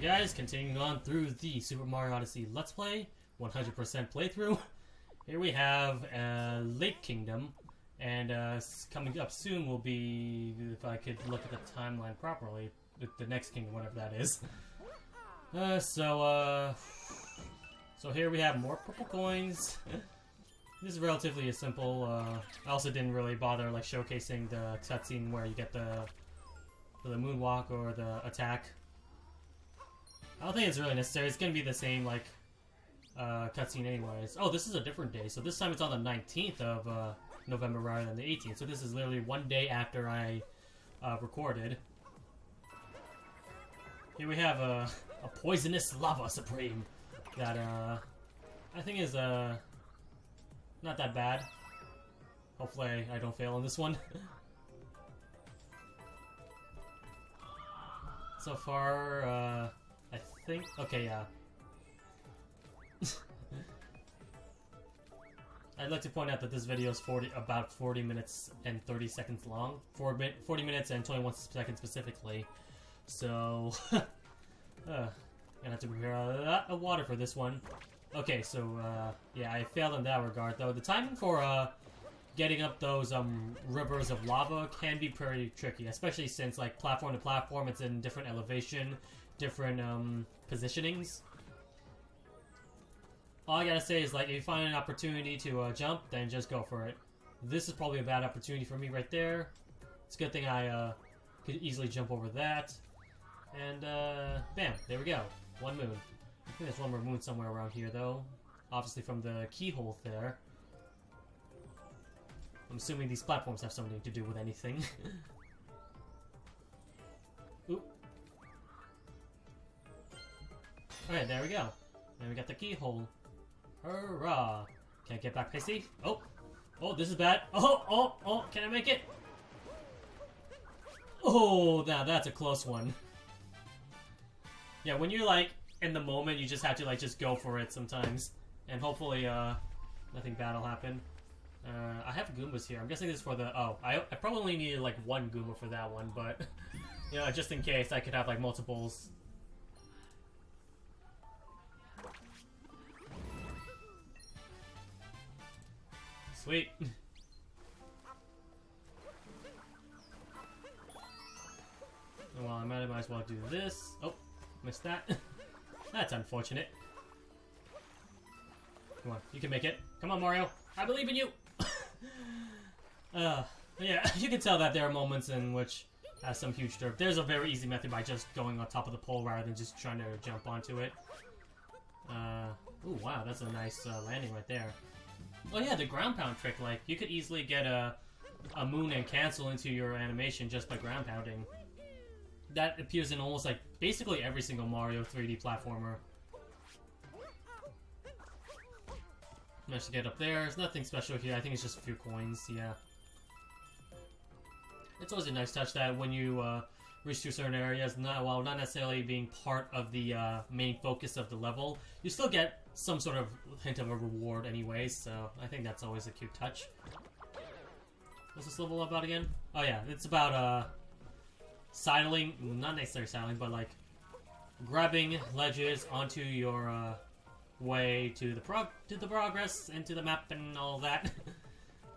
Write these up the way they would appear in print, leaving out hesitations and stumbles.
guys, continuing on through the Super Mario Odyssey Let's Play 100% playthrough. Here we have Lake Kingdom, and coming up soon will be, if I could look at the timeline properly, the next kingdom, whatever that is. So here we have more purple coins. This is relatively simple. I also didn't really bother like showcasing the cutscene where you get the moonwalk or the attack. I don't think it's really necessary. It's gonna be the same like cutscene anyways. Oh, this is a different day, so this time it's on the 19th of November rather than the 18th. So this is literally one day after I recorded. Here we have a poisonous lava supreme that I think is not that bad. Hopefully I don't fail on this one. So far, I think... Okay, yeah. I'd like to point out that this video is about 40 minutes and 30 seconds long. 40 minutes and 21 seconds specifically. So... gonna have to prepare a lot of water for this one. Okay, so, yeah, I failed in that regard, though. The timing for, getting up those, rivers of lava can be pretty tricky, especially since, like, platform to platform, it's in different elevation, different, positionings. All I gotta say is, like, if you find an opportunity to, jump, then just go for it. This is probably a bad opportunity for me right there. It's a good thing I, could easily jump over that. And, bam, there we go. One moon. I think there's one more moon somewhere around here, though. Obviously from the keyhole there. I'm assuming these platforms have something to do with anything. Oop. Alright, there we go. And we got the keyhole. Hurrah! Can't get back safe. Oh! Oh, this is bad. Oh! Can I make it? Oh, now that's a close one. Yeah, when you're like in the moment, you just have to like just go for it sometimes, and hopefully nothing bad will happen. I have Goombas here. I'm guessing this is for the... Oh, I probably only needed like one Goomba for that one, but you know, just in case I could have like multiples. Sweet. Well, I might as well do this. Oh, missed that. That's unfortunate. Come on, you can make it. Come on, Mario. I believe in you! Yeah, you can tell that there are moments in which has some huge derp. There's a very easy method by just going on top of the pole rather than just trying to jump onto it. Ooh, wow, that's a nice landing right there. Oh yeah, the ground pound trick. Like, you could easily get a moon and cancel into your animation just by ground pounding. That appears in almost like basically every single Mario 3D platformer. Managed to get up there. There's nothing special here. I think it's just a few coins, yeah. It's always a nice touch that when you reach to certain areas, while not necessarily being part of the main focus of the level, you still get some sort of hint of a reward anyways, so I think that's always a cute touch. What's this level about again? Oh yeah, it's about sidling, not necessarily sidling, but like grabbing ledges onto your way to the progress into the map and all that.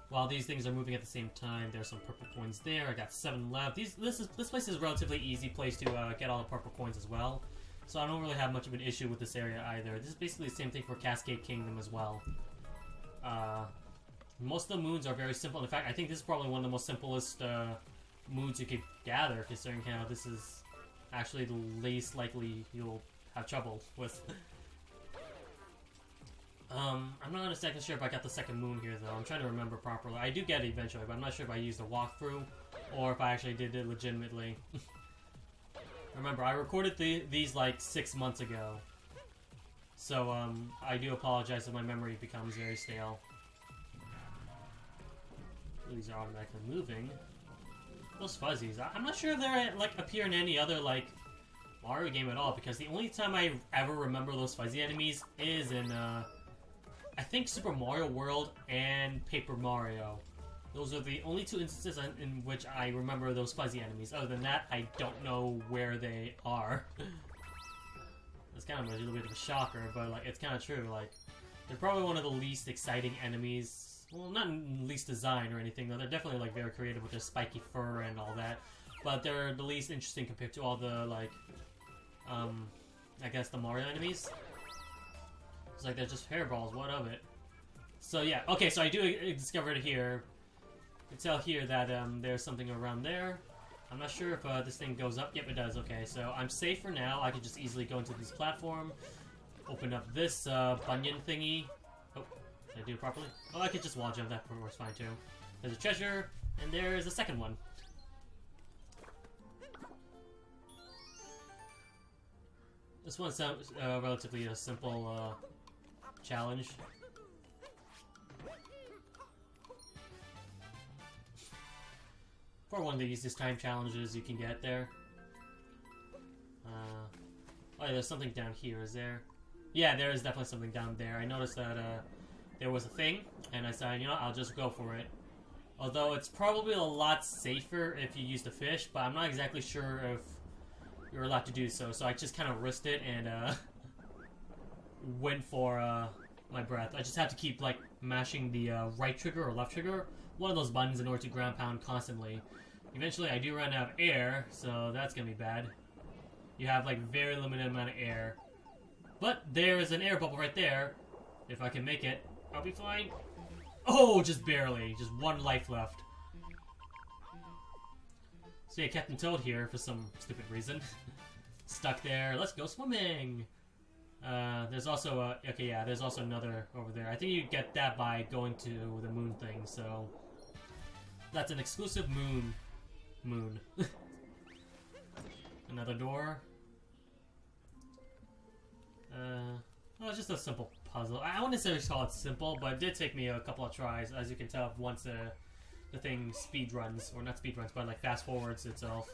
While these things are moving at the same time, there's some purple coins there. I got 7 left. This place is a relatively easy place to get all the purple coins as well, so I don't really have much of an issue with this area either. This is basically the same thing for Cascade Kingdom as well. Most of the moons are very simple. In fact, I think this is probably one of the most simplest moons you could gather, considering how this is actually the least likely you'll have trouble with. I'm not exactly sure if I got the second moon here, though. I'm trying to remember properly. I do get it eventually, but I'm not sure if I used a walkthrough or if I actually did it legitimately. Remember, I recorded these like 6 months ago. So, I do apologize if my memory becomes very stale. These are automatically moving. Those fuzzies, I'm not sure if they like appear in any other like Mario game at all, because the only time I ever remember those fuzzy enemies is in I think Super Mario World and Paper Mario. Those are the only 2 instances in which I remember those fuzzy enemies. Other than that, I don't know where they are. It's kind of a little bit of a shocker, but like it's kind of true. Like they're probably one of the least exciting enemies. Well, not least design or anything though. They're definitely like very creative with their spiky fur and all that. But they're the least interesting compared to all the like, I guess the Mario enemies. It's like they're just hairballs. What of it? So yeah. Okay. So I do discover it here. You can tell here that there's something around there. I'm not sure if this thing goes up. Yep, it does. Okay, so I'm safe for now. I can just easily go into this platform, open up this bunion thingy. Oh, did I do it properly? Oh, I could just wall jump. That works fine too. There's a treasure, and there's a second one. This one sounds relatively a simple challenge. For one of the easiest time challenges you can get there. Oh, yeah, there's something down here, is there? Yeah, there is definitely something down there. I noticed that there was a thing, and I said, you know, I'll just go for it. Although it's probably a lot safer if you use the fish, but I'm not exactly sure if you're allowed to do so. So I just kind of risked it and went for my breath. I just have to keep like mashing the right trigger or left trigger, one of those buttons, in order to ground pound constantly. Eventually I do run out of air, so that's gonna be bad. You have like very limited amount of air. But there is an air bubble right there. If I can make it, I'll be fine. Oh, just barely. Just one life left. So yeah, Captain Toad here for some stupid reason. Stuck there. Let's go swimming! There's also okay, yeah, there's also another over there. I think you get that by going to the moon thing, so... That's an exclusive moon. Another door. Well, it's just a simple puzzle. I wouldn't necessarily call it simple, but it did take me a couple of tries, as you can tell once the thing speed runs, or not speed runs, but like fast forwards itself.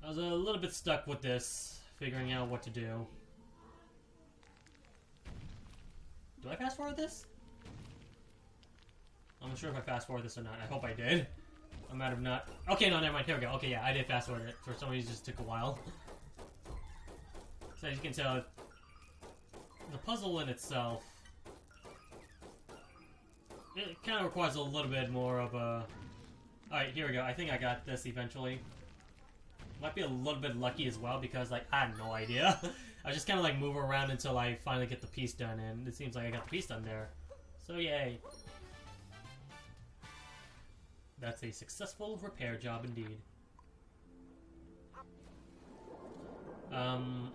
I was a little bit stuck with this, figuring out what to do. Do I fast forward this? I'm not sure if I fast forward this or not. I hope I did. I might have not. Okay, no, never mind. Here we go. Okay, yeah, I did fast forward it. For some reason, it just took a while. So as you can tell, the puzzle in itself, it kind of requires a little bit more of a... Alright, here we go. I think I got this eventually. Might be a little bit lucky as well, because like I had no idea. I just kind of like move around until I finally get the piece done, and it seems like I got the piece done there. So yay. That's a successful repair job indeed.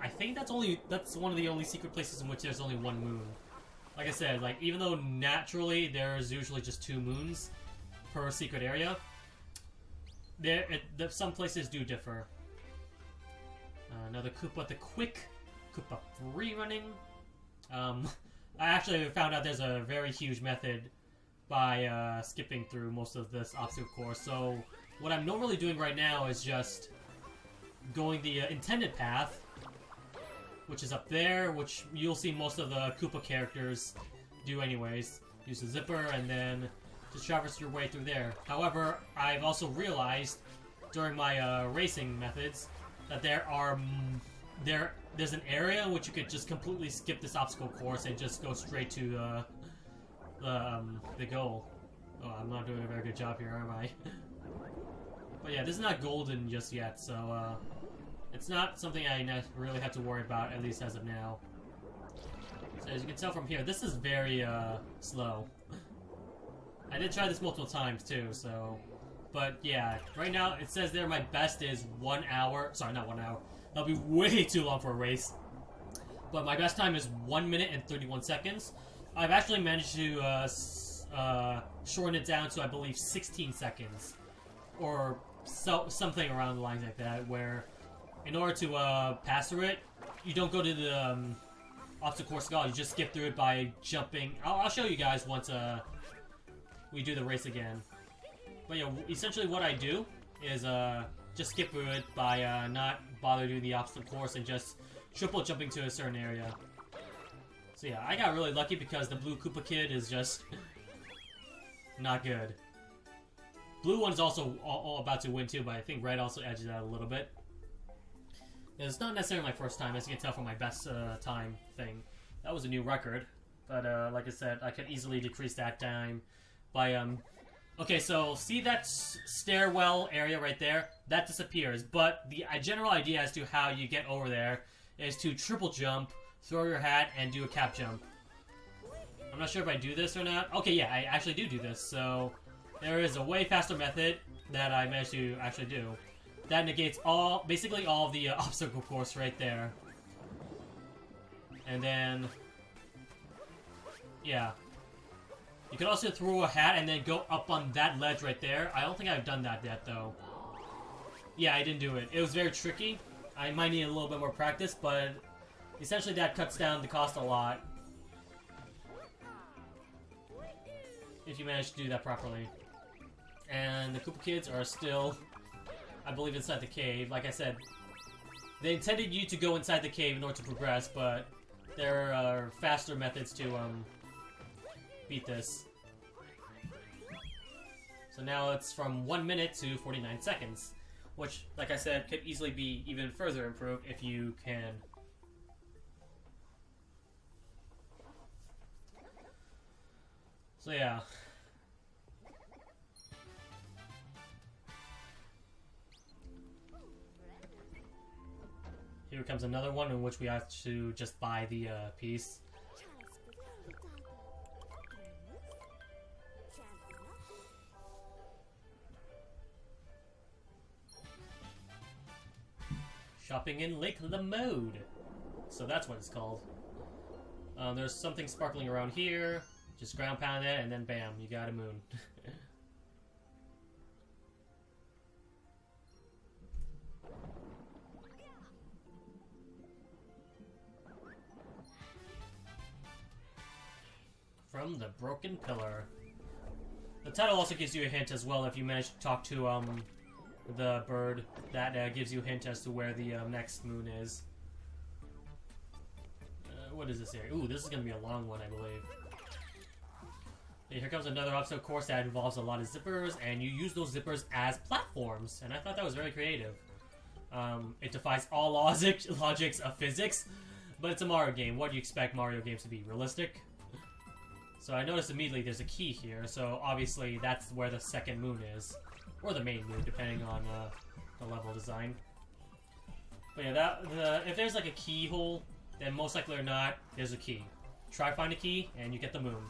I think that's one of the only secret places in which there's only one moon. Like I said, like even though naturally there's usually just 2 moons per secret area, some places do differ. Another Koopa, the quick Koopa free running. I actually found out there's a very huge method by skipping through most of this obstacle course. So what I'm normally doing right now is just going the intended path, which is up there, which you'll see most of the Koopa characters do anyways. Use the zipper and then just traverse your way through there. However, I've also realized during my racing methods that there's an area in which you could just completely skip this obstacle course and just go straight to the goal. Oh, I'm not doing a very good job here, am I? But yeah, this is not golden just yet, so it's not something I really have to worry about, at least as of now. So as you can tell from here, this is very slow. I did try this multiple times too, so... But yeah, right now it says there my best is 1 hour. Sorry, not 1 hour. That'll be way too long for a race. But my best time is 1 minute and 31 seconds. I've actually managed to shorten it down to, I believe, 16 seconds. Or something around the lines like that, where in order to pass through it, you don't go to the obstacle course at all. You just skip through it by jumping. I'll show you guys once we do the race again. But yeah, essentially what I do is just skip through it by not bother doing the obstacle course and just triple jumping to a certain area. So yeah, I got really lucky because the blue Koopa Kid is just not good. Blue one's also all about to win too, but I think red also edges out a little bit. It's not necessarily my first time, as you can tell from my best time thing. That was a new record, but like I said, I could easily decrease that time by Okay, so see that stairwell area right there? That disappears, but the general idea as to how you get over there is to triple jump, throw your hat, and do a cap jump. I'm not sure if I do this or not. Okay, yeah, I actually do this, so there is a way faster method that I managed to actually do. That negates basically all of the obstacle course right there. And then, yeah. You can also throw a hat and then go up on that ledge right there. I don't think I've done that yet, though. Yeah, I didn't do it. It was very tricky. I might need a little bit more practice, but essentially that cuts down the cost a lot. If you manage to do that properly. And the Koopa Kids are still, I believe, inside the cave. Like I said, they intended you to go inside the cave in order to progress, but there are faster methods to beat this. So now it's from 1 minute to 49 seconds, which, like I said, could easily be even further improved if you can. So yeah. Here comes another one in which we have to just buy the piece. Shopping in Lake Lamode. So that's what it's called. There's something sparkling around here. Just ground pound it, and then bam, you got a moon. From the Broken Pillar. The title also gives you a hint as well if you manage to talk to the bird. That gives you a hint as to where the next moon is. What is this area? Ooh, this is going to be a long one, I believe. Okay, here comes another obstacle course that involves a lot of zippers, and you use those zippers as platforms, and I thought that was very creative. It defies all logics of physics, but it's a Mario game. What do you expect Mario games to be? Realistic? So I noticed immediately there's a key here, so obviously that's where the second moon is. Or the main moon, depending on the level design. But yeah, if there's like a keyhole, then most likely or not, there's a key. Try find a key, and you get the moon.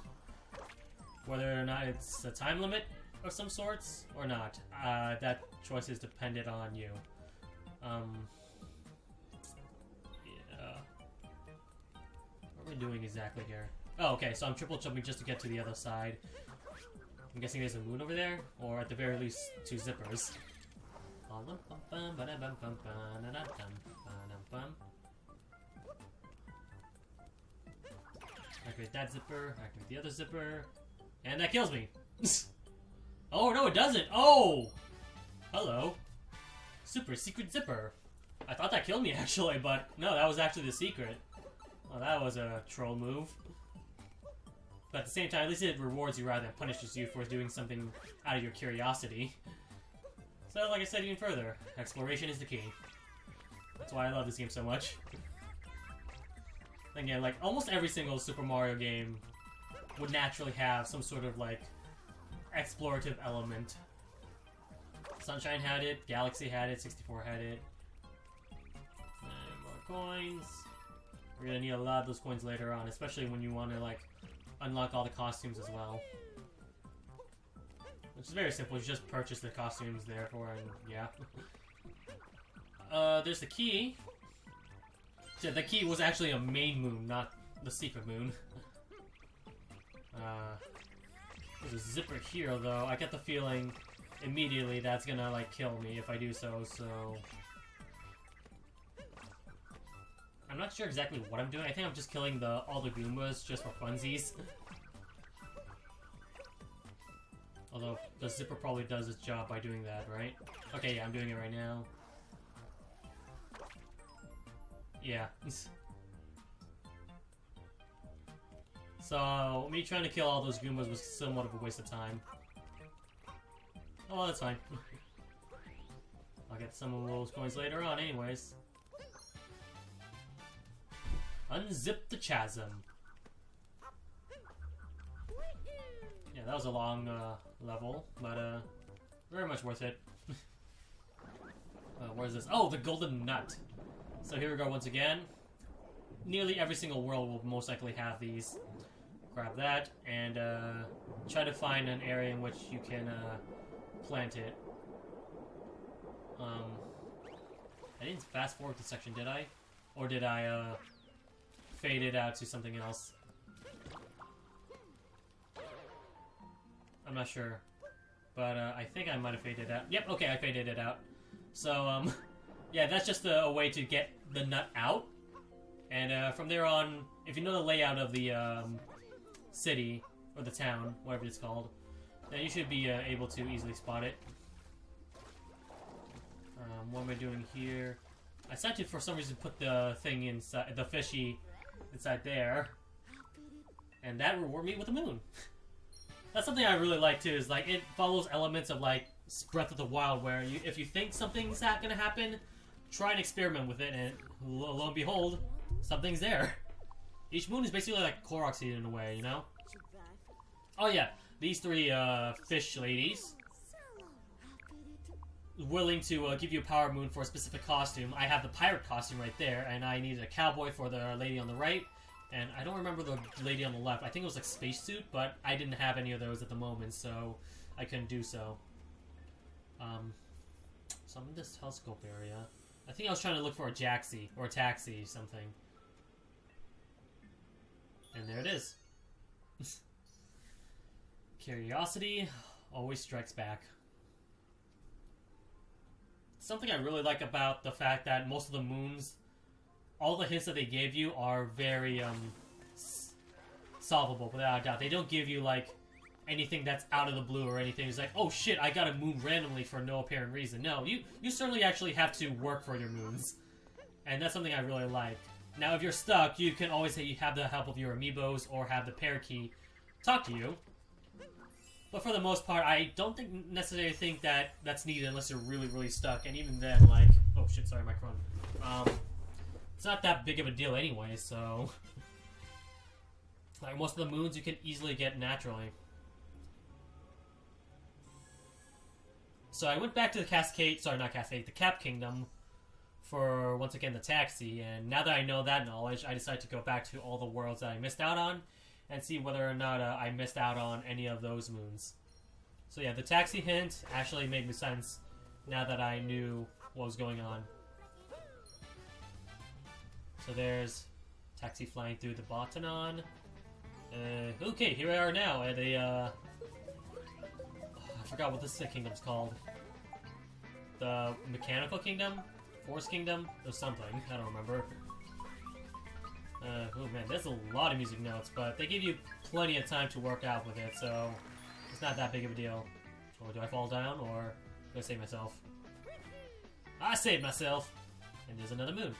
Whether or not it's a time limit of some sorts, or not, that choice is dependent on you. Yeah. What are we doing exactly here? Oh, okay, so I'm triple jumping just to get to the other side. I'm guessing there's a moon over there, or at the very least, 2 zippers. Activate that zipper, activate the other zipper, and that kills me! Oh, no, it doesn't! Oh! Hello. Super secret zipper. I thought that killed me, actually, but no, that was actually the secret. Oh, that was a troll move. But at the same time, at least it rewards you rather than punishes you for doing something out of your curiosity. So, like I said even further, exploration is the key. That's why I love this game so much. Again, like, almost every single Super Mario game would naturally have some sort of, like, explorative element. Sunshine had it, Galaxy had it, 64 had it. And more coins. We're gonna need a lot of those coins later on, especially when you want to, like, unlock all the costumes as well. Which is very simple, you just purchase the costumes therefore, and yeah. There's the key. Yeah, the key was actually a main moon, not the secret moon. There's a zipper here, though. I get the feeling immediately that's gonna, like, kill me if I do so, so... I'm not sure exactly what I'm doing. I think I'm just killing all the Goombas just for funsies. Although, the zipper probably does its job by doing that, right? Okay, yeah, I'm doing it right now. Yeah. So, me trying to kill all those Goombas was somewhat of a waste of time. Oh, well, that's fine. I'll get some of those coins later on anyways. Unzip the chasm. Yeah, that was a long level, but very much worth it. What is this? Oh, the golden nut. So here we go once again. Nearly every single world will most likely have these. Grab that and try to find an area in which you can plant it. I didn't fast forward the section, did I? Or did I fade it out to something else? I'm not sure. But I think I might have faded it out. Yep, okay, I faded it out. So, yeah, that's just a way to get the nut out. And from there on, if you know the layout of the city, or the town, whatever it's called, then you should be able to easily spot it. What am I doing here? I decided to, for some reason, put the thing inside, the fishy inside there. And that rewarded me with the moon. That's something I really like too, is like, it follows elements of like Breath of the Wild, where if you think something's gonna happen, try and experiment with it, and lo and behold, something's there. Each moon is basically like Korok seed in a way, you know? Oh yeah, these three fish ladies, willing to give you a power moon for a specific costume. I have the pirate costume right there, and I needed a cowboy for the lady on the right, and I don't remember the lady on the left. I think it was like spacesuit, but I didn't have any of those at the moment, so I couldn't do so. So I'm in this telescope area. I think I was trying to look for a Jaxi, or a taxi, something. And there it is. Curiosity always strikes back. Something I really like about the fact that most of the moons, all the hints that they gave you are very solvable, without a doubt. They don't give you like anything that's out of the blue or anything. It's like, oh shit, I got a moon randomly for no apparent reason. No, you certainly actually have to work for your moons, and that's something I really like. Now, if you're stuck, you can always say you have the help of your amiibos or have the parakeet talk to you. But for the most part, I don't necessarily think that that's needed unless you're really, really stuck. And even then, like... Oh, shit, sorry, microphone. It's not that big of a deal anyway, so... Like, most of the moons you can easily get naturally. So I went back to the Cascade... Sorry, not Cascade. The Cap Kingdom for, once again, the taxi. And now that I know that knowledge, I decided to go back to all the worlds that I missed out on and see whether or not I missed out on any of those moons. So yeah, the taxi hint actually made sense now that I knew what was going on. So there's taxi flying through the Botanon. Okay, here we are now at a, I forgot what this kingdom's called. The Mechanical Kingdom? Force Kingdom? Or something, I don't remember. Oh man, there's a lot of music notes, but they give you plenty of time to work out with it, so it's not that big of a deal. So do I fall down, or do I save myself? I saved myself! And there's another moon.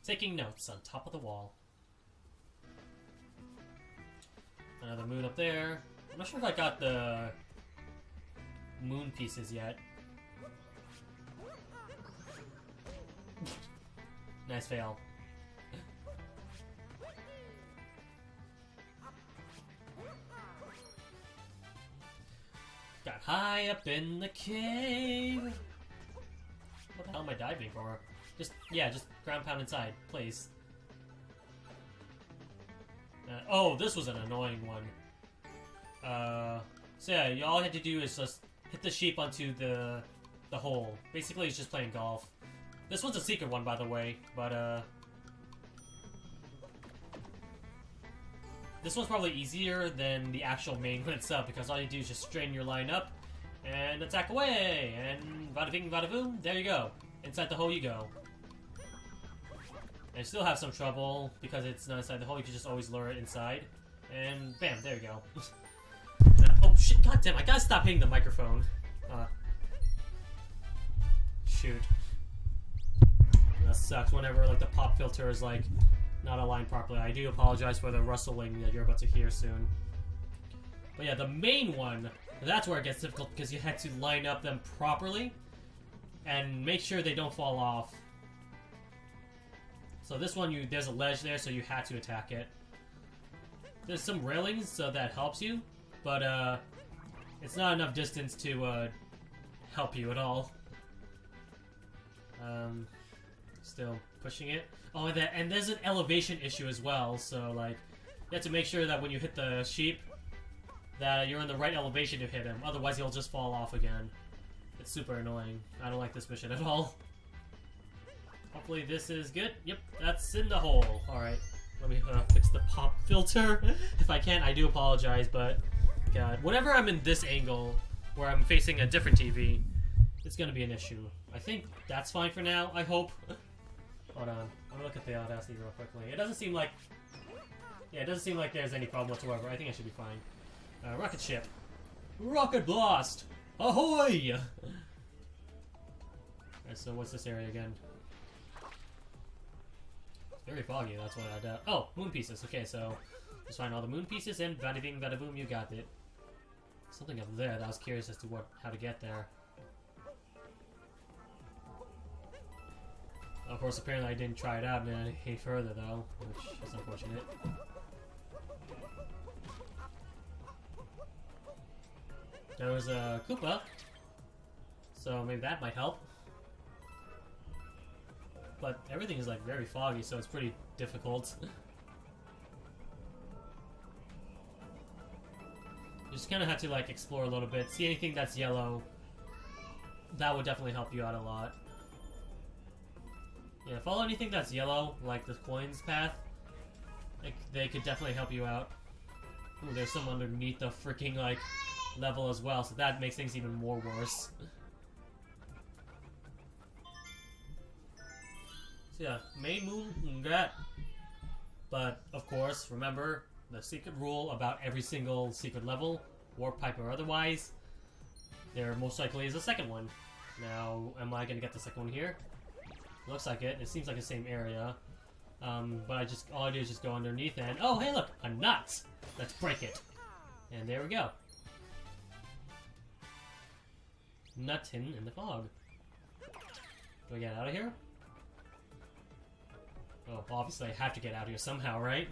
Taking notes on top of the wall. Another moon up there. I'm not sure if I got the moon pieces yet. Nice fail. Got high up in the cave. What the hell am I diving for? Just ground pound inside, please. Oh, this was an annoying one. So yeah, all you had to do is just hit the sheep onto the hole. Basically, it's just playing golf. This one's a secret one, by the way, but this one's probably easier than the actual main one itself, because all you do is just straighten your line up and attack away, and bada bing, bada boom, there you go. Inside the hole you go. And you still have some trouble because it's not inside the hole. You can just always lure it inside, and bam, there you go. Oh shit! Goddamn! I gotta stop hitting the microphone. Shoot. That sucks. Whenever like the pop filter is like not aligned properly. I do apologize for the rustling that you're about to hear soon. But yeah, the main one, that's where it gets difficult because you had to line up them properly and make sure they don't fall off. So this one, there's a ledge there, so you had to attack it. There's some railings, so that helps you, but it's not enough distance to help you at all. Still pushing it. Oh, and there's an elevation issue as well, so like you have to make sure that when you hit the sheep that you're in the right elevation to hit him, otherwise he'll just fall off again. It's super annoying. I don't like this mission at all. Hopefully this is good. Yep, that's in the hole. Alright, let me fix the pop filter. If I can, I do apologize, but God, whenever I'm in this angle where I'm facing a different TV, it's gonna be an issue. I think that's fine for now, I hope. Hold on, I'm gonna look at the Odyssey real quickly. It doesn't seem like... Yeah, it doesn't seem like there's any problem whatsoever. I think I should be fine. Rocket ship. Rocket blast! Ahoy! Alright, so what's this area again? It's very foggy, that's what I doubt. Oh, moon pieces. Okay, so just find all the moon pieces and bada bing, bada boom, you got it. Something up there that I was curious as to how to get there. Of course, apparently I didn't try it out any further though, which is unfortunate. There was a Koopa, so maybe that might help. But everything is like very foggy, so it's pretty difficult. You just kind of have to like explore a little bit, see anything that's yellow. That would definitely help you out a lot. Yeah, follow anything that's yellow, like the coins path. They could definitely help you out. Ooh, there's some underneath the freaking like level as well, so that makes things even more worse. So yeah, main moon, that. But of course, remember the secret rule about every single secret level, warp pipe or otherwise. There most likely is a second one. Now, am I gonna get the second one here? Looks like it. It seems like the same area. But all I do is just go underneath and... Oh, hey, look! A nut! Let's break it. And there we go. Nut hidden in the fog. Do I get out of here? Oh, obviously I have to get out of here somehow, right?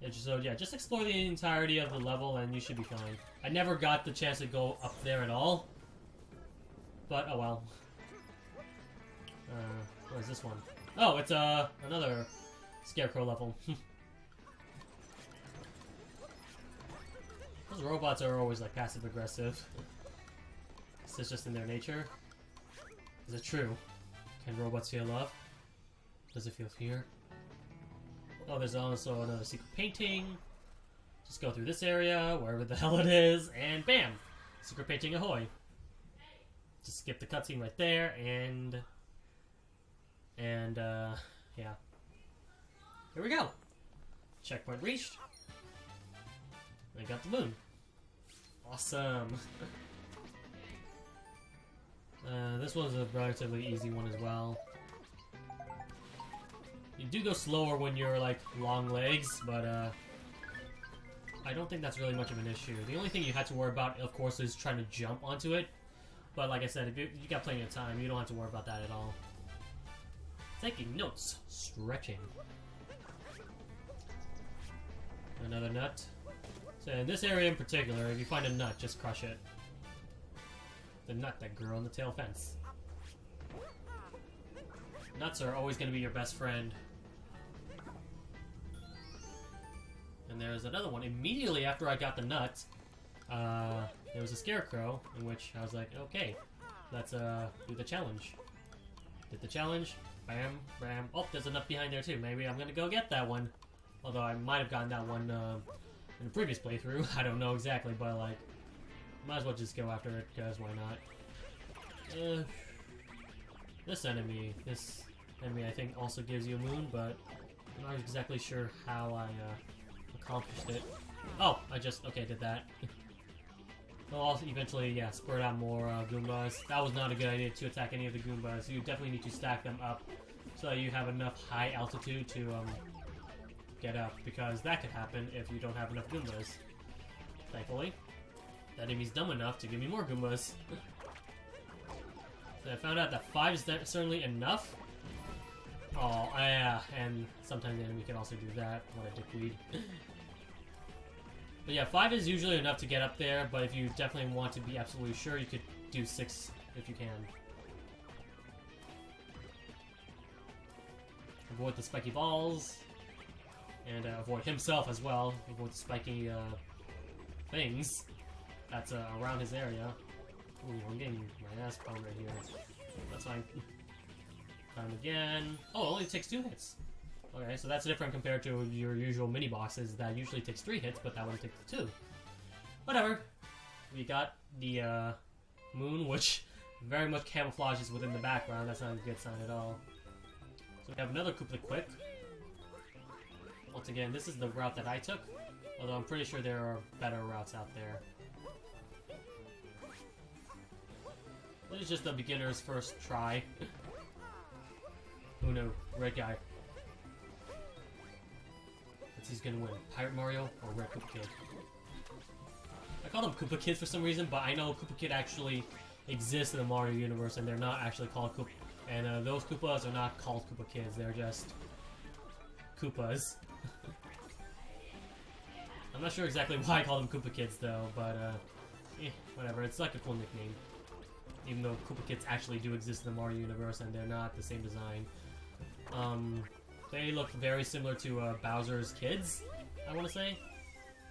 Yeah, just explore the entirety of the level and you should be fine. I never got the chance to go up there at all. But, oh well. What is this one? Oh, it's another scarecrow level. Those robots are always like passive aggressive. Is this just in their nature? Is it true? Can robots feel love? Does it feel fear? Oh, there's also another secret painting. Just go through this area, wherever the hell it is, and bam! Secret painting ahoy. Just skip the cutscene right there, and yeah. Here we go. Checkpoint reached. I got the moon. Awesome. This one's a relatively easy one as well. You do go slower when you're like long legs, but I don't think that's really much of an issue. The only thing you have to worry about, of course, is trying to jump onto it. But like I said, if you got plenty of time, you don't have to worry about that at all. Taking notes. Stretching. Another nut. So in this area in particular, if you find a nut, just crush it. The nut that grew on the tail fence. Nuts are always going to be your best friend. And there's another one. Immediately after I got the nut, there was a scarecrow, in which I was like, okay, let's do the challenge. Did the challenge. Bam, bam. Oh, there's a nut behind there too. Maybe I'm going to go get that one. Although I might have gotten that one in the previous playthrough. I don't know exactly, but like, might as well just go after it, because why not? This enemy I think also gives you a moon, but I'm not exactly sure how I accomplished it. Oh, okay, did that. I'll also eventually, yeah, spread out more Goombas. That was not a good idea to attack any of the Goombas. You definitely need to stack them up so that you have enough high altitude to get up, because that could happen if you don't have enough Goombas. Thankfully, that enemy's dumb enough to give me more Goombas. So I found out that 5 is certainly enough, Oh, yeah, and sometimes the enemy can also do that. What a dickweed. But yeah, 5 is usually enough to get up there, but if you definitely want to be absolutely sure, you could do 6 if you can. Avoid the spiky balls, and avoid himself as well. Avoid the spiky things that's around his area. Ooh, I'm getting my ass pumped right here. That's fine. Time again. Oh, it only takes 2 hits. Okay, so that's different compared to your usual mini boxes that usually takes 3 hits, but that one takes 2. Whatever. We got the moon, which very much camouflages within the background. That's not a good sign at all. So we have another Koopa Quick. Once again, this is the route that I took, although I'm pretty sure there are better routes out there. This is just the beginner's first try. Oh no, red guy. What's he's gonna win? Pirate Mario or Red Koopa Kid? I call them Koopa Kids for some reason, but I know Koopa Kid actually exists in the Mario universe, and they're not actually called Koopa. And those Koopas are not called Koopa Kids, they're just Koopas. I'm not sure exactly why I call them Koopa Kids though, but whatever, it's like a cool nickname. Even though Koopa Kids actually do exist in the Mario universe and they're not the same design. They look very similar to Bowser's kids, I want to say.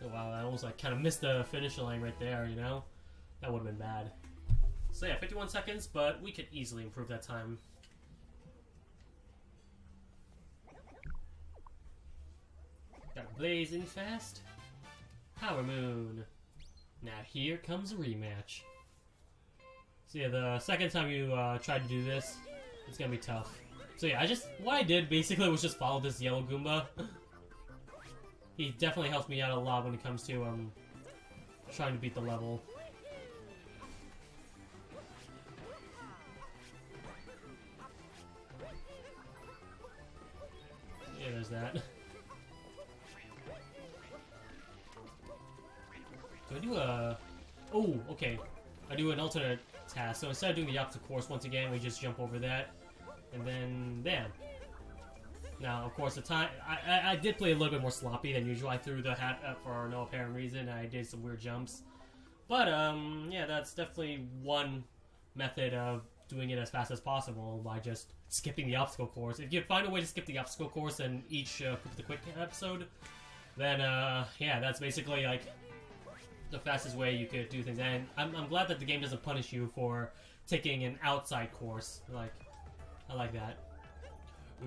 Oh, wow, I almost like kind of missed the finish line right there, you know? That would have been bad. So yeah, 51 seconds, but we could easily improve that time. Got blazing fast. Power Moon. Now here comes a rematch. So yeah, the second time you tried to do this, it's gonna be tough. So yeah, what I did basically was just follow this yellow Goomba. He definitely helps me out a lot when it comes to trying to beat the level. Yeah, there's that. Do I do a... Oh, okay. I do an alternate task. So instead of doing the opposite course once again, we just jump over that. And then, bam. Now, of course, the time... I did play a little bit more sloppy than usual. I threw the hat up for no apparent reason, and I did some weird jumps. But, yeah, that's definitely one method of doing it as fast as possible by just skipping the obstacle course. If you find a way to skip the obstacle course in each the Quick episode, then, yeah, that's basically, like, the fastest way you could do things. And I'm glad that the game doesn't punish you for taking an outside course. Like, I like that.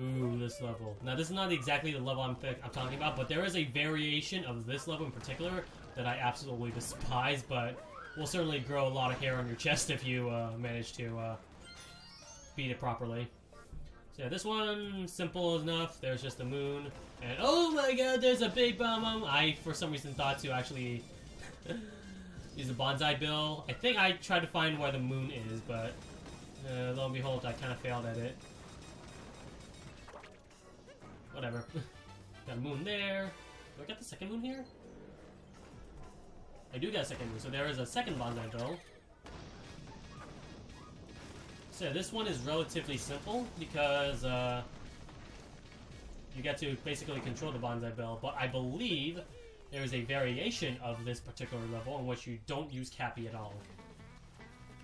Ooh, this level. Now, this is not exactly the level I'm talking about, but there is a variation of this level in particular that I absolutely despise, but will certainly grow a lot of hair on your chest if you manage to beat it properly. So yeah, this one, simple enough. There's just the moon, and oh my god, there's a big bomb. I, for some reason, thought to actually use the bonsai bill. I think I tried to find where the moon is, but lo and behold, I kind of failed at it. Whatever. Got a moon there. Do I get the second moon here? I do get a second moon, so there is a second bonsai bill. So yeah, this one is relatively simple because you get to basically control the bonsai bill, but I believe there is a variation of this particular level in which you don't use Cappy at all.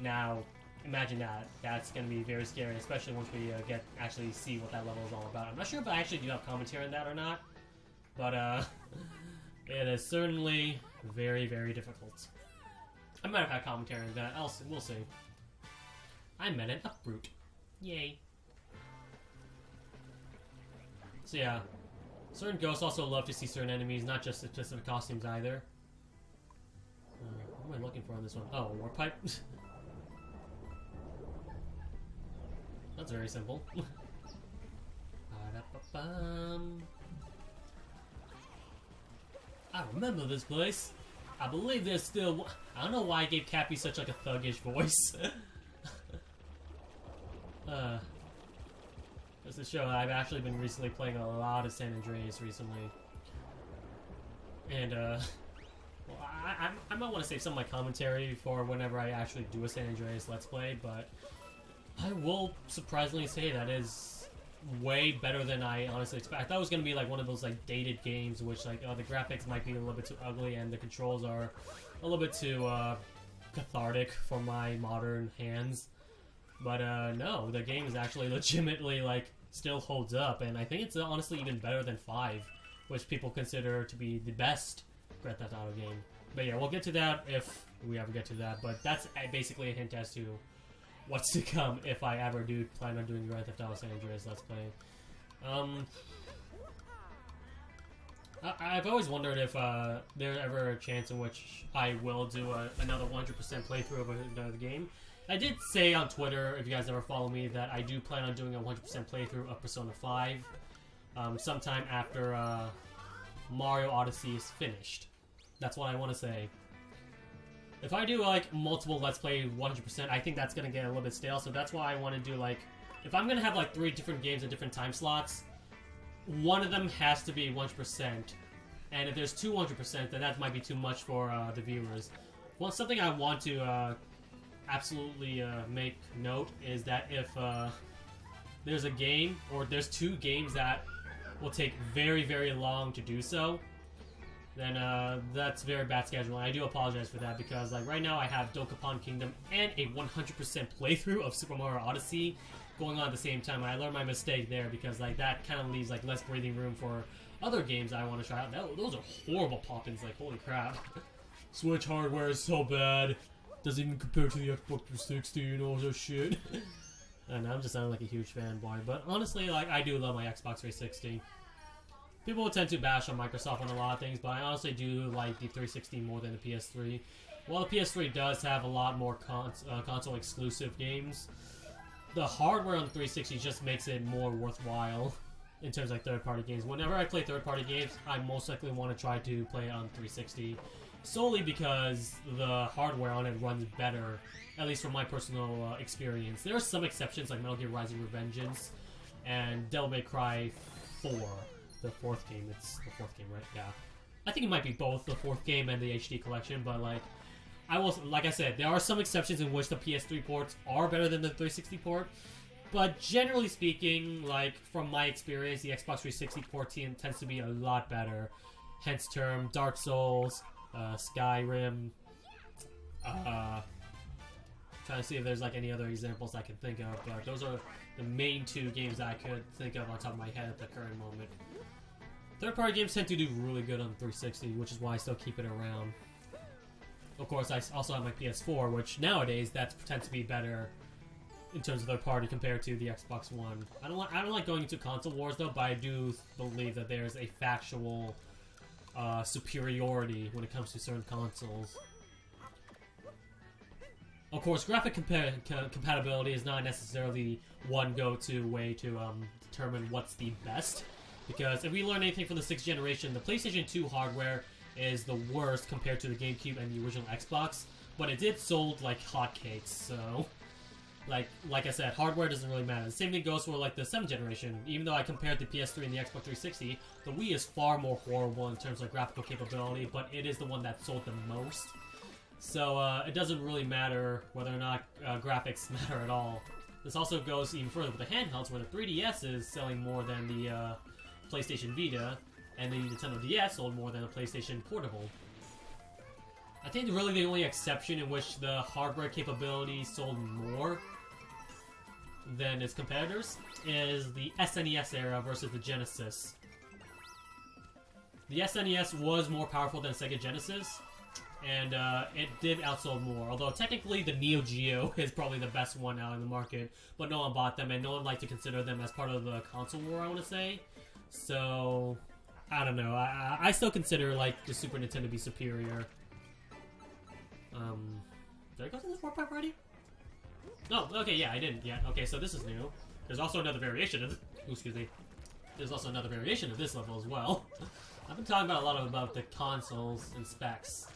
Now, imagine that. That's going to be very scary, especially once we actually see what that level is all about. I'm not sure if I actually do have commentary on that or not, but it is certainly very, very difficult. I might have had commentary on that. We'll see. I met an uproot. Yay. So yeah, certain ghosts also love to see certain enemies, not just specific costumes either. What am I looking for on this one? Oh, war pipe. That's very simple. I remember this place. I believe there's still... I don't know why I gave Cappy such like a thuggish voice. Just to show I've actually been recently playing a lot of San Andreas recently. And, well, I might want to save some of my commentary for whenever I actually do a San Andreas Let's Play, but I will surprisingly say that is way better than I honestly expected. I thought it was gonna be like one of those like dated games, which like the graphics might be a little bit too ugly and the controls are a little bit too cathartic for my modern hands. But no, the game is actually legitimately like still holds up, and I think it's honestly even better than 5, which people consider to be the best Grand Theft Auto game. But yeah, we'll get to that if we ever get to that. But that's basically a hint as to what's to come if I ever do plan on doing Grand Theft Auto San Andreas Let's Play. I've always wondered if there's ever a chance in which I will do another 100% playthrough of another game. I did say on Twitter, if you guys ever follow me, that I do plan on doing a 100% playthrough of Persona 5 sometime after Mario Odyssey is finished. That's what I want to say. If I do like multiple Let's Play 100%, I think that's going to get a little bit stale, so that's why I want to do like... If I'm going to have like 3 different games in different time slots, one of them has to be 100%. And if there's 2 100%, then that might be too much for the viewers. Well, something I want to absolutely make note is that if there's a game, or there's 2 games that will take very, very long to do so, then that's very bad scheduling. I do apologize for that, because like right now I have Dokapon Kingdom and a 100% playthrough of Super Mario Odyssey going on at the same time. I learned my mistake there, because like that kind of leaves like less breathing room for other games I want to try out. Those are horrible pop-ins, like holy crap. Switch hardware is so bad. Doesn't even compare to the Xbox 360, you know, so shit. And I'm just sounding like a huge fanboy, but honestly, like, I do love my Xbox 360. People will tend to bash on Microsoft on a lot of things, but I honestly do like the 360 more than the PS3. While the PS3 does have a lot more console-exclusive games, the hardware on the 360 just makes it more worthwhile in terms of like, third-party games. Whenever I play third-party games, I most likely want to try to play it on 360. Solely because the hardware on it runs better, at least from my personal experience. There are some exceptions, like Metal Gear Rising: Revengeance and Devil May Cry 4, the 4th game. It's the 4th game, right? Yeah. I think it might be both the 4th game and the HD collection, but like, like I said, there are some exceptions in which the PS3 ports are better than the 360 port. But generally speaking, like from my experience, the Xbox 360 port tends to be a lot better. Hence term Dark Souls, Skyrim, trying to see if there's like any other examples I can think of, but those are the main 2 games that I could think of on top of my head at the current moment. Third-party games tend to do really good on 360, which is why I still keep it around. Of course, I also have my PS4, which nowadays that tends to be better in terms of third-party compared to the Xbox One. I don't like going into console wars though, but I do believe that there's a factual superiority when it comes to certain consoles. Of course, graphic compatibility is not necessarily one go-to way to determine what's the best, because if we learn anything from the 6th generation, the PlayStation 2 hardware is the worst compared to the GameCube and the original Xbox, but it did sold like hotcakes, so like I said, hardware doesn't really matter. The same thing goes for like the 7th generation. Even though I compared the PS3 and the Xbox 360, the Wii is far more horrible in terms of graphical capability, but it is the one that sold the most. So it doesn't really matter whether or not graphics matter at all. This also goes even further with the handhelds, where the 3DS is selling more than the PlayStation Vita, and the Nintendo DS sold more than the PlayStation Portable. I think really the only exception in which the hardware capability sold more than its competitors is the SNES era versus the Genesis. The SNES was more powerful than Sega Genesis, and it did outsell more. Although technically the Neo Geo is probably the best one out in the market, but no one bought them, and no one liked to consider them as part of the console war, I want to say. So, I don't know. I still consider like the Super Nintendo to be superior. Did I go through this warp pipe already? No, okay, yeah, I didn't yet. Okay, so this is new. There's also another variation of... excuse me. There's also another variation of this level as well. I've been talking about a lot about the consoles and specs,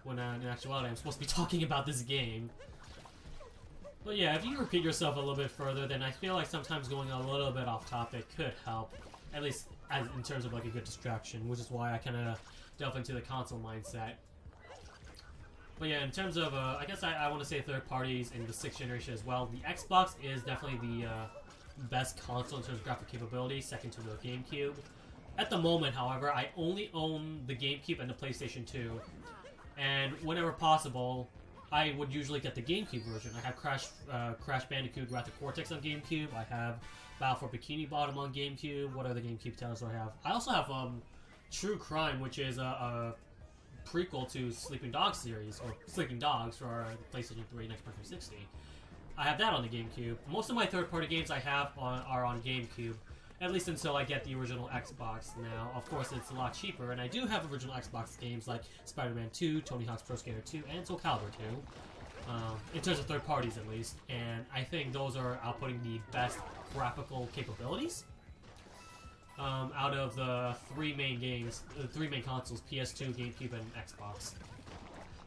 when in actuality I'm supposed to be talking about this game. But yeah, if you repeat yourself a little bit further, then I feel like sometimes going a little bit off topic could help. At least in terms of like a good distraction, which is why I kind of delve into the console mindset. But yeah, in terms of, I guess I want to say third parties in the 6th generation as well. The Xbox is definitely the best console in terms of graphic capability, second to the GameCube. At the moment, however, I only own the GameCube and the PlayStation 2. And whenever possible, I would usually get the GameCube version. I have Crash Bandicoot Wrath of Cortex on GameCube. I have Battle for Bikini Bottom on GameCube. What other GameCube titles do I have? I also have True Crime, which is a prequel to Sleeping Dogs series, or Sleeping Dogs for PlayStation 3 and Xbox 360. I have that on the GameCube. Most of my third-party games I have are on GameCube, at least until I get the original Xbox. Now, of course, it's a lot cheaper, and I do have original Xbox games like Spider-Man 2, Tony Hawk's Pro Skater 2, and Soul Calibur 2, in terms of third parties at least, and I think those are outputting the best graphical capabilities out of the three main consoles, PS2, GameCube, and Xbox.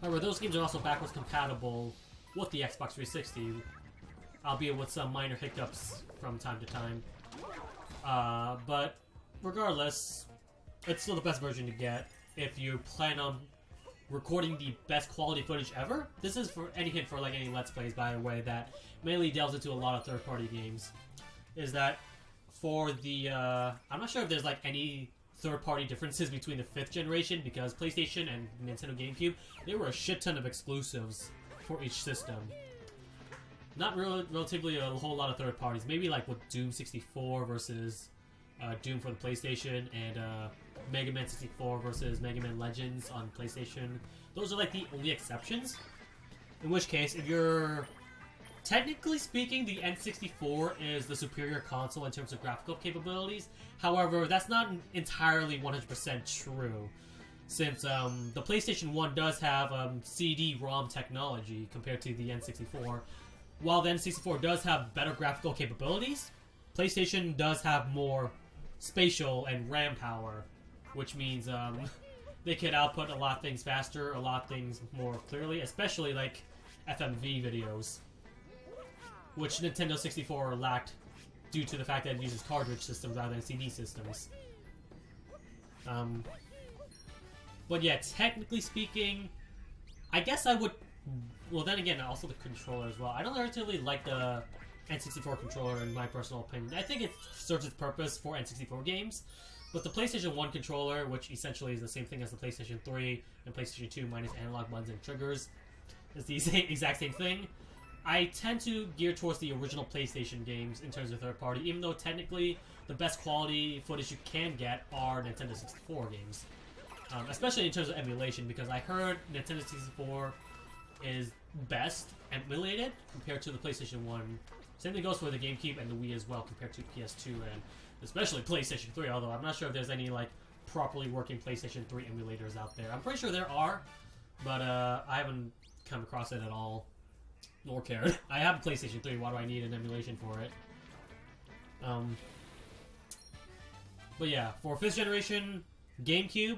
However, those games are also backwards compatible with the Xbox 360, albeit with some minor hiccups from time to time. But regardless, it's still the best version to get if you plan on recording the best quality footage ever. This is for any hint for like any Let's Plays, by the way, that mainly delves into a lot of third-party games. Is that for the I'm not sure if there's like any third-party differences between the 5th generation, because PlayStation and Nintendo GameCube, there were a shit ton of exclusives for each system. Not relatively a whole lot of third parties. Maybe like with Doom 64 versus Doom for the PlayStation, and Mega Man 64 versus Mega Man Legends on PlayStation. Those are like the only exceptions. In which case, if you're... Technically speaking, the N64 is the superior console in terms of graphical capabilities. However, that's not entirely 100% true, since the PlayStation 1 does have CD-ROM technology compared to the N64. While the N64 does have better graphical capabilities, PlayStation does have more spatial and RAM power, which means they could output a lot of things faster, a lot of things more clearly, especially like FMV videos, which Nintendo 64 lacked due to the fact that it uses cartridge systems rather than CD systems. But yeah, technically speaking, I guess I would... Well, then again, also the controller as well. I don't really like the N64 controller in my personal opinion. I think it serves its purpose for N64 games, but the PlayStation 1 controller, which essentially is the same thing as the PlayStation 3 and PlayStation 2 minus analog buttons and triggers, is the exact same thing. I tend to gear towards the original PlayStation games in terms of third party, even though technically the best quality footage you can get are Nintendo 64 games. Especially in terms of emulation, because I heard Nintendo 64 is best emulated compared to the PlayStation 1. Same thing goes for the GameCube and the Wii as well compared to PS2 and especially PlayStation 3, although I'm not sure if there's any like properly working PlayStation 3 emulators out there. I'm pretty sure there are, but I haven't come across it at all, nor cared. I have a PlayStation 3, why do I need an emulation for it? But yeah, for 5th generation, GameCube,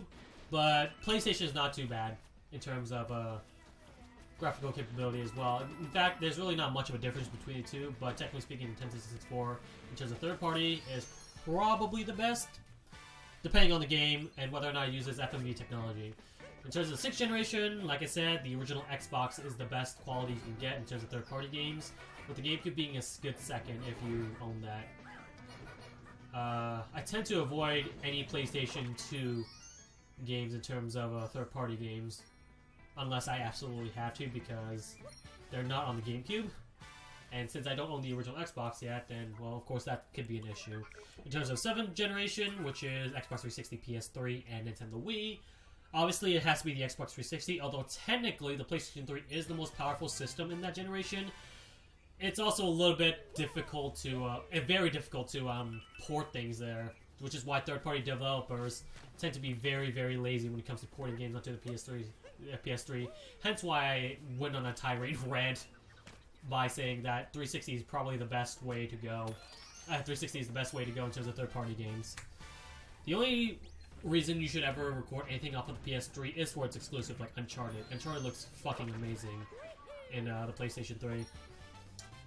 but PlayStation is not too bad in terms of graphical capability as well. In fact, there's really not much of a difference between the two, but technically speaking, Nintendo 64, in terms of third party, is probably the best, depending on the game and whether or not it uses FMV technology. In terms of 6th generation, like I said, the original Xbox is the best quality you can get in terms of third party games, with the GameCube being a good second if you own that. I tend to avoid any PlayStation 2 games in terms of third party games, unless I absolutely have to, because they're not on the GameCube. And since I don't own the original Xbox yet, then, well, of course, that could be an issue. In terms of 7th generation, which is Xbox 360, PS3, and Nintendo Wii, obviously it has to be the Xbox 360, although technically the PlayStation 3 is the most powerful system in that generation. It's also a little bit difficult to, very difficult to port things there, which is why third-party developers tend to be very, very lazy when it comes to porting games onto the PS3. Hence why I went on a tirade rant by saying that 360 is probably the best way to go. 360 is the best way to go in terms of third-party games. The only reason you should ever record anything off of the PS3 is for its exclusive, like Uncharted. Uncharted looks fucking amazing in the PlayStation 3.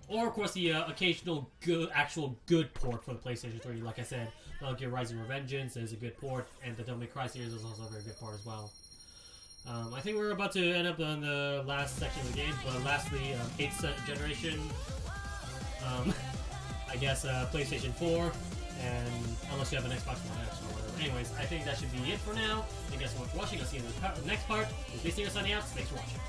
Or, of course, the occasional actual good port for the PlayStation 3. Like I said, Metal Gear Rising: Revengeance is a good port, and the Devil May Cry series is also a very good port as well. I think we're about to end up on the last section of the game, but lastly, 8th generation. I guess PlayStation 4, and unless you have an Xbox One X or whatever. Anyways, I think that should be it for now. Thank you guys so much for watching. I'll see you in the next part. This is signing out. Thanks for watching.